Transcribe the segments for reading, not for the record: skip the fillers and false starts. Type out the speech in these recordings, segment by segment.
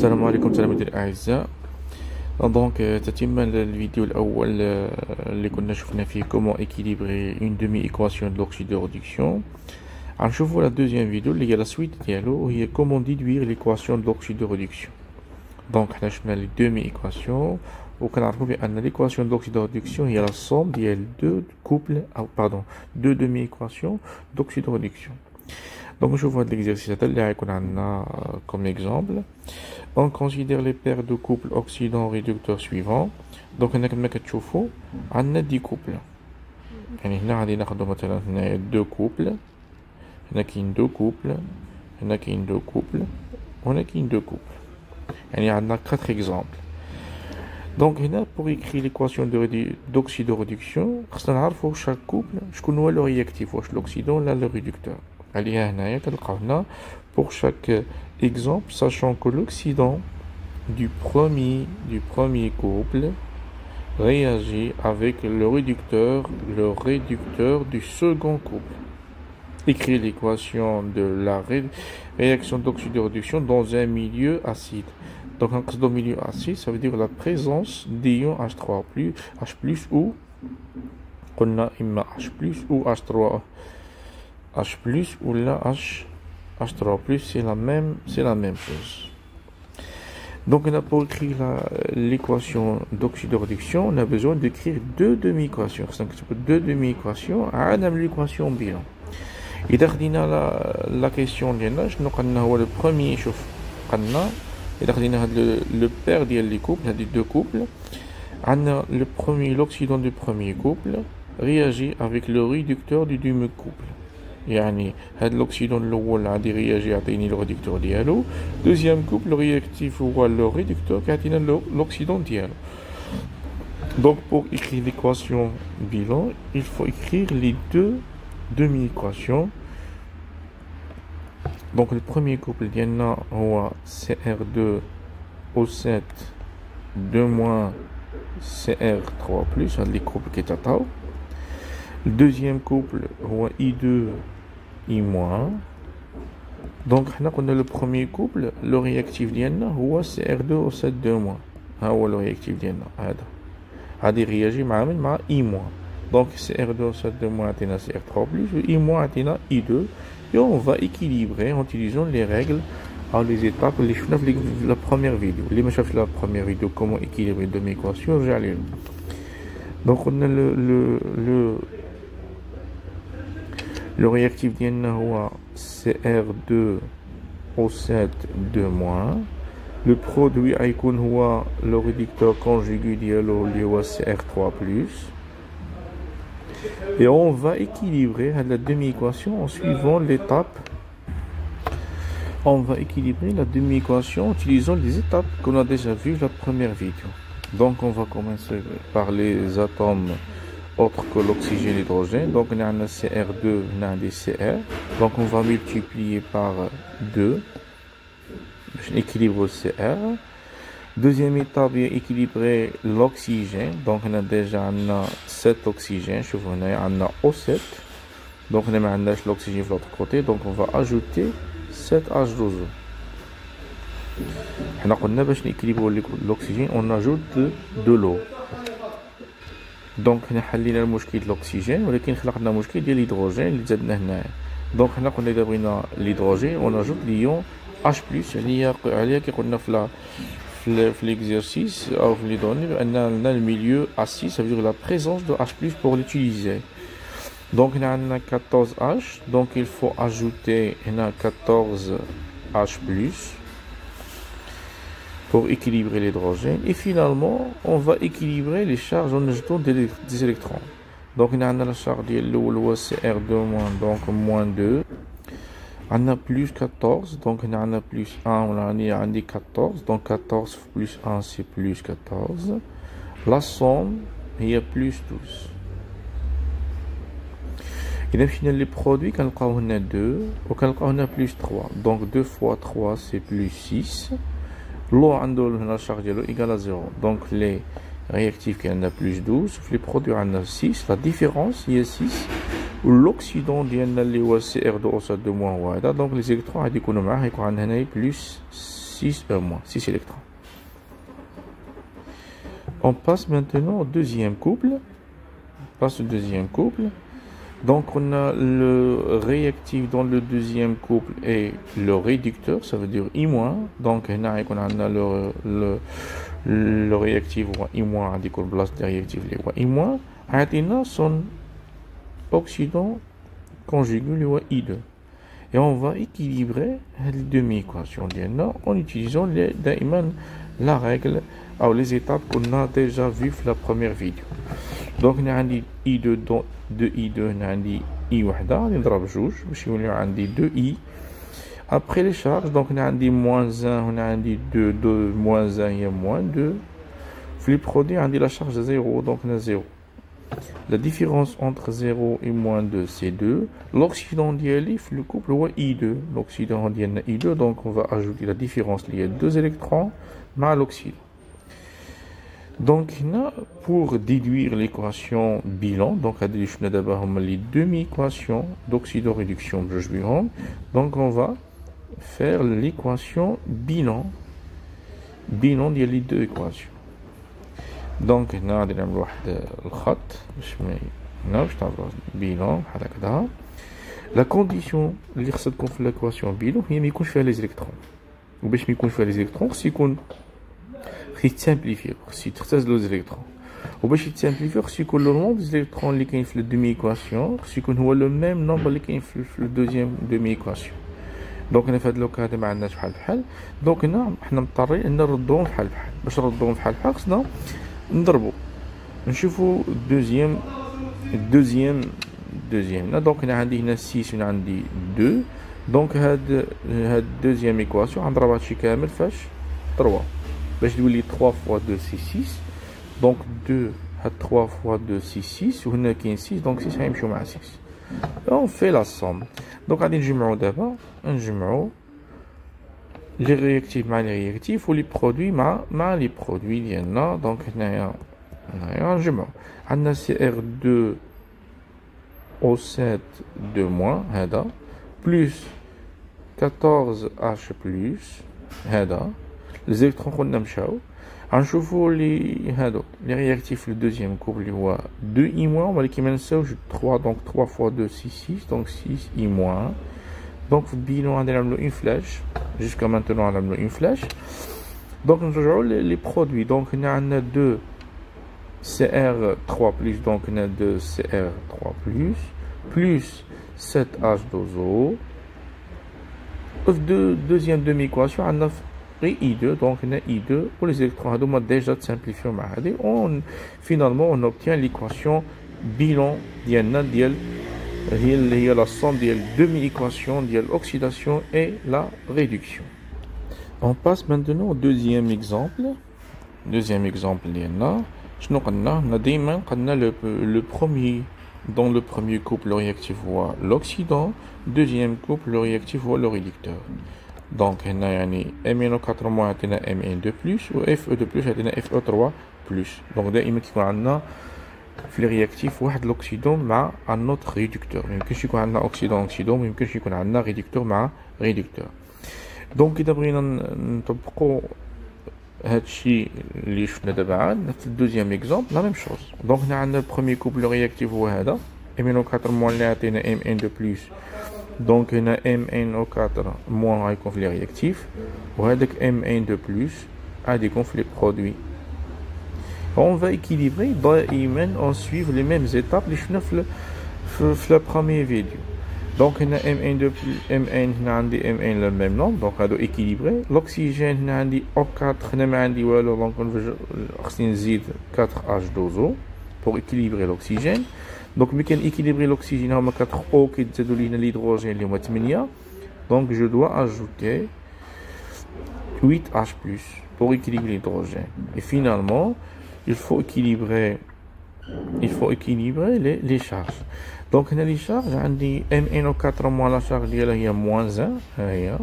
السلام عليكم تلاميذي الأعزاء. دونك تتم الفيديو الأول اللي كنا شفنا فيه comment équilibrer une demi-équation de l'oxyde de réduction. غنشوفوا la deuxième vidéo اللي هي la suite ديالو وهي comment déduire l'équation de l'oxyde de réduction. دونك حنا شفنا les demi-équations وكنعرفوا بأن l'équation de l'oxyde de réduction هي la somme ديال deux demi-équations d'oxyde de réduction. Donc, je vois l'exercice comme exemple. On considère les paires de couples oxydant-réducteurs suivants. Donc, on a 10 couples. On a deux couples. On a deux couples. On a deux couples. On a deux couples. On a 4 exemples. Donc, pour écrire l'équation d'oxyde de réduction, on a chaque couple, je connais le réactif, l'oxydant, le réducteur. Pour chaque exemple, sachant que l'oxydant du premier couple réagit avec le réducteur du second couple. Écrire l'équation de la réaction d'oxyde de réduction dans un milieu acide. Donc, dans un milieu acide, ça veut dire la présence d'ions H3+, H+, ou on a H+, ou H3. H+ ou là H3+, c'est la même chose. Donc on a pour écrire l'équation d'oxyde de réduction, on a besoin d'écrire deux demi-équations. Deux demi-équations à l'équation bilan. Et d'ardina la question ديالنا شنو قلنا هو le premier شوف قلنا إذا خدينا le paire ديال les couples هاد deux couples عندنا le premier l'oxydant du premier couple réagit avec le réducteur du deuxième couple. يعني هاد l'oxydant الاول غادي يرياجي يعطيني le réducteur ديالو. Deuxième couple le réactif هو le réducteur كيعطينا l'oxydant ديالو. Donc pour écrire l'équation bilan, il faut écrire les deux demi-équations. Donc le premier couple ديالنا هو CR2O7 2- CR3+, هاد les couples كيتعطاو. Le deuxième couple هو I2 I-. Donc on a le premier couple, le réactif ديالنا هو CR2O7 2-. ها هو le réactif ديالنا هذا غادي يرياجي مع I-. Donc CR2O7 2- عطينا CR3+, و I- عطينا I2, et on va équilibrer en utilisant les règles à les étapes اللي شفنا في la première vidéo. اللي ما شافش la première vidéo comment équilibrer deux équations رجع ليه. Donc on a le réactif ديالنا هو CR2O7 2-. le produit غيكون هو le réducteur conjugué ديالو اللي هو CR3+. et on va équilibrer la demi-équation en suivant l'étape. On va équilibrer la demi-équation en utilisant les étapes qu'on a déjà vues la première vidéo. Donc on va commencer par les atomes autre que l'oxygène et l'hydrogène. Donc on a un CR2, on a des CR. Donc on va multiplier par 2. Équilibre le CR. Deuxième étape, équilibrer l'oxygène. Donc on a déjà 7 oxygènes. Je vous on a O7. Donc on a l'oxygène de l'autre côté. Donc on va ajouter 7 H2O. On a équilibrer l'oxygène, on ajoute de l'eau. Donc on a حلينا المشكل de l'oxygène ولكن خلقنا مشكل ديال l'hydrogène اللي زدنا هنايا. Donc حنا كنا دابرينا l'hydrogène on ajoute l'ion H+ اللي هي عليها كي قلنا في l'exercice او في les données بان le milieu acide, ça veut dire la présence de H+ pour l'utiliser. Donc on a 14H, donc il faut ajouter 14H+ pour équilibrer l'hydrogène. Et finalement, on va équilibrer les charges en ajoutant des électrons. Donc on a la charge de CR2-, donc -2. On a plus 14, donc on a plus 1, on a 14, donc 14 plus 1 c'est plus 14. La somme, il y a plus 12. Et finalement les produits, quand on a 2, ou quand on a plus 3, donc 2 fois 3 c'est plus 6. L'eau a la charge égale à 0. Donc les réactifs qui en a plus 12, les produits en a 6. La différence il y a 6. L'oxydant ديالنا اللي هو CR2O7 2-. donc les électrons غادي يكونوا معاه يكون عندنا plus 6 moins, 6 électrons. On passe maintenant au deuxième couple. Donc on a le réactif dans le deuxième couple et le réducteur, ça veut dire I-. Donc on a le réactif I-, à dire place de réactif I-. On son oxydant conjugué le I2. Et on va équilibrer les demi-équations en utilisant la règle ou les étapes qu'on a déjà vues dans la première vidéo. Donc on a I2 de I2 on a I وحدة نضرب جوج باش يوليو عندي 2I. Après les charges, donc on a -1, on a 2, -1 هي -2. في le produit on a la charge 0, donc on a 0. La différence entre 0 et -2 c'est 2. L'oxydant d'IL, le couple est I2. L'oxydant d'IL I2, donc on va ajouter la différence liée à 2 électrons à l'oxydant. Donc pour déduire l'équation bilan, donc les demi-équations d'oxydoréduction, donc on va faire l'équation bilan ديال les deux équations. Donc نعمل واحد الخط باش باش تعرفوا bilan بحال هكذا. La condition اللي خصها تكون في l'équation bilan هي ما يكونش فيها les électrons. وباش ما يكونش فيها les électrons خص يكون يتسامبليفي، خص يختزلوا les électrons. وباش يتسامبليفي خص يكون le nombre des électrons اللي كاين في الدومي équation خص يكون هو le même nombre اللي كاين في الدوزيام دومي équation. دونك هنا في هذا الوقت هذا ما عندناش بحال دونك هنا حنا مضطرين ان نردوهم بحال باش نردوهم بحال خصنا نضربوا نشوفوا الدوزيام هنا. دونك هنا عندي هنا 6 هنا عندي 2. دونك هاد الدوزيام ايكواسيون غنضرب هادشي كامل فاش 3 باش تولي 3 fois 2 c'est 6. دونك 2 هاد 3 fois 2 c'est 6 وهنا كاين 6 دونك 6 غيمشيو مع 6. on fait la somme. دونك غادي نجمعوا دابا les réactifs مع les réactifs ou les produits مع les produits ديالنا. دونك هنايا نجمعوا عندنا CR2 O7 2- هذا بلس 14H بلس هذا les électrons قلنا مشاو. غنشوفوا لي هادو لي رياكتيف لو دوزيام كوبل اللي هو 2I- ولكن ما نساوش 3. دونك 3 fois 2 c'est 6 دونك 6I-. دونك في البيلون غادي نعملو اون فلاش جوسكا مانتونون غنعملو اون فلاش. دونك نرجعو لي برودوي. دونك هنا عندنا 2 CR3 بلس دونك هنا 2 CR3 بلس 7H2O. في دوزيام دومي ايكواسيون عندنا I2 donc on a I2 pour les électrons هادو déjà simplifié مع هادي. on finalement on obtient l'équation bilan ديالنا ديال هي la somme ديال demi équation ديال l'oxydation et la réduction. On passe maintenant au deuxième exemple ديالنا. شنو قلنا دائما قلنا le premier dans le premier couple le réactif هو l'oxydant, deuxième couple le réactif هو le réducteur. Donc هنا يعني MnO4- عطينا Mn2+, و Fe2+ عطينا Fe3+. donc دائما كيكون عندنا في الرياكتيف واحد l'oxydant مع un autre réducteur. ما يمكنش يكون عندنا oxydant ما يمكنش يكون عندنا réducteur مع réducteur. donc إذا بغينا نطبقوا هادشي اللي شفنا دابا عاد في الدوزيام اكزومبل لا ميم شوز. دونك هنا عندنا البروميي كوبل رياكتيف هو هذا MnO4- اللي عطينا Mn2+. donc هنا MnO4- غيكون في لي رياكتيف وهذاك Mn2+ غادي يكون في لي برودوي. on va équilibrer دائما on suivre les mêmes étapes اللي شفنا في la première vidéo. donc هنا Mn2+, Mn هنا عندي Mn le même nombre donc هادو équilibré. l'oxygène هنا عندي O4 هنا ما عندي والو donc خصني نزيد 4H2O pour équilibrer l'oxygène. donc ملي كان équilibrer l'oxygène هما 4O كيتزادوا لينا l'hydrogène اللي هما 8. donc je dois ajouter 8H+ pour équilibrer l'hydrogène. et finalement il faut équilibrer les charges. donc هنا les charges عندي MnO4- la charge ديالها هي -1 ها هي.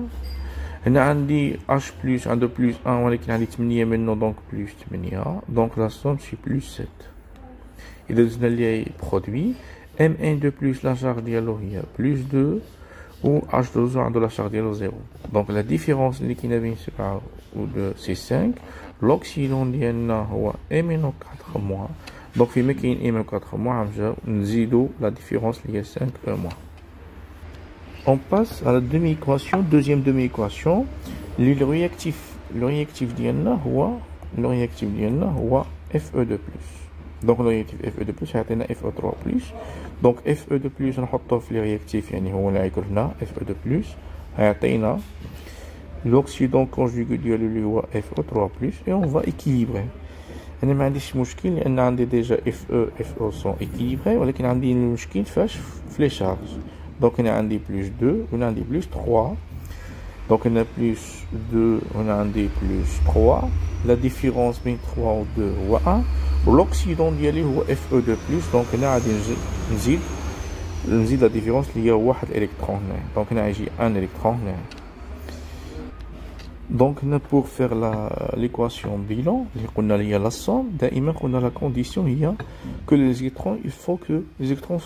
هنا عندي H+ عنده +1 ولكن عندي 8 منه donc +8 donc la somme c'est +7. إذا درنا لي برودوي Mn2+ la charge ديالو هي +2 و H2O عنده لا شارج ديالو 0. دونك لا ديفيرونس اللي كاينه بين سي و سي 5 لوكسيدون ديالنا هو MnO4-. دونك فيما كاين MnO4-، نجيو نزيدو لا ديفيرونس اللي هي 5 On passe à la demi-équation, deuxième demi-équation. Le réactif ديالنا هو Fe2+. Donc le réactif Fe2+, يعطينا Fe3+. Donc Fe2+, نحطوه في le réactif، يعني هو اللي غيكون هنا Fe2+، يعطينا l'oxydant conjugué ديالو اللي هو Fe3+، et on va équilibrer. انا ما عنديش مشكل لان عندي ديجا Fe sont équilibrés، ولكن عندي المشكل فاش في لي شارج. Donc on a un D plus 2, on a un D plus 3. Donc on a plus 2, on a un D plus 3. La différence entre 3 ou 2 ou 1. L'oxydant d'yali est Fe2+. Donc on a la différence liée à 1 électron. Donc on a un électron. Donc pour faire l'équation bilan, on a la somme. On a la condition que les électrons, il faut que les électrons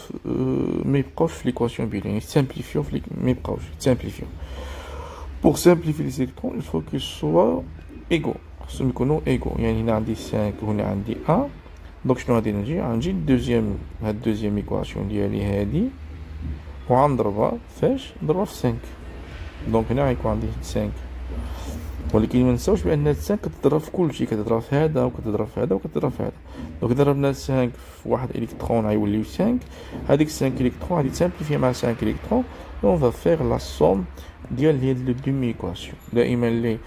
m'approchent l'équation bilan. Ils simplifient, simplifiant. Pour simplifier les électrons, il faut qu'ils soient égaux. Il y en a 5, on a 1. Donc je vais dire la deuxième équation d'Yali. On a 5. Donc on a 5. ولكن ما نساوش بان هاد 5 كتضرب في كلشي، كتضرب في هذا وكتضرب في هذا وكتضرب في هذا. دونك ضربنا 5 في واحد الكترون غيوليو 5. هذيك 5 الكترون غادي تسامبليفي مع 5 الكترون، اون فا فيغ لا سوم ديال هاد لو دومي ايكواسيون. دائما لي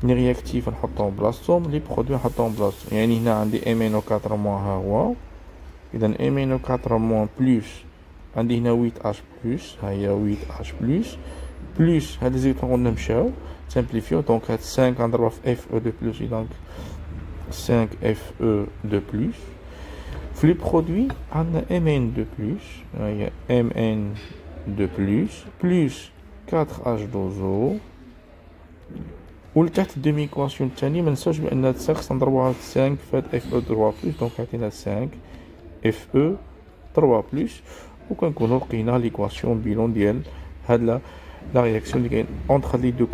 رياكتيف نحطوهم بلا سوم، لي برودوي نحطوهم بلا سوم. يعني هنا عندي MnO4- ها هو، اذا MnO4- بلس عندي هنا 8H+، ها هي 8H+، بلس هاد لي زيكترون مشاو simplifions. Donc 5 en droit Fe2+, donc 5 Fe2+. Le produit on a Mn2+, il y a Mn2+, plus 4H2O. Ou le test demi-équation الثاني ما ننساوش بان 5 نضربوها في 5 في Fe3+، donc عطينا 5 Fe3+، وكنكونوا لقينا l'équation bilan ديال هاد la réaction اللي كاين entre les deux.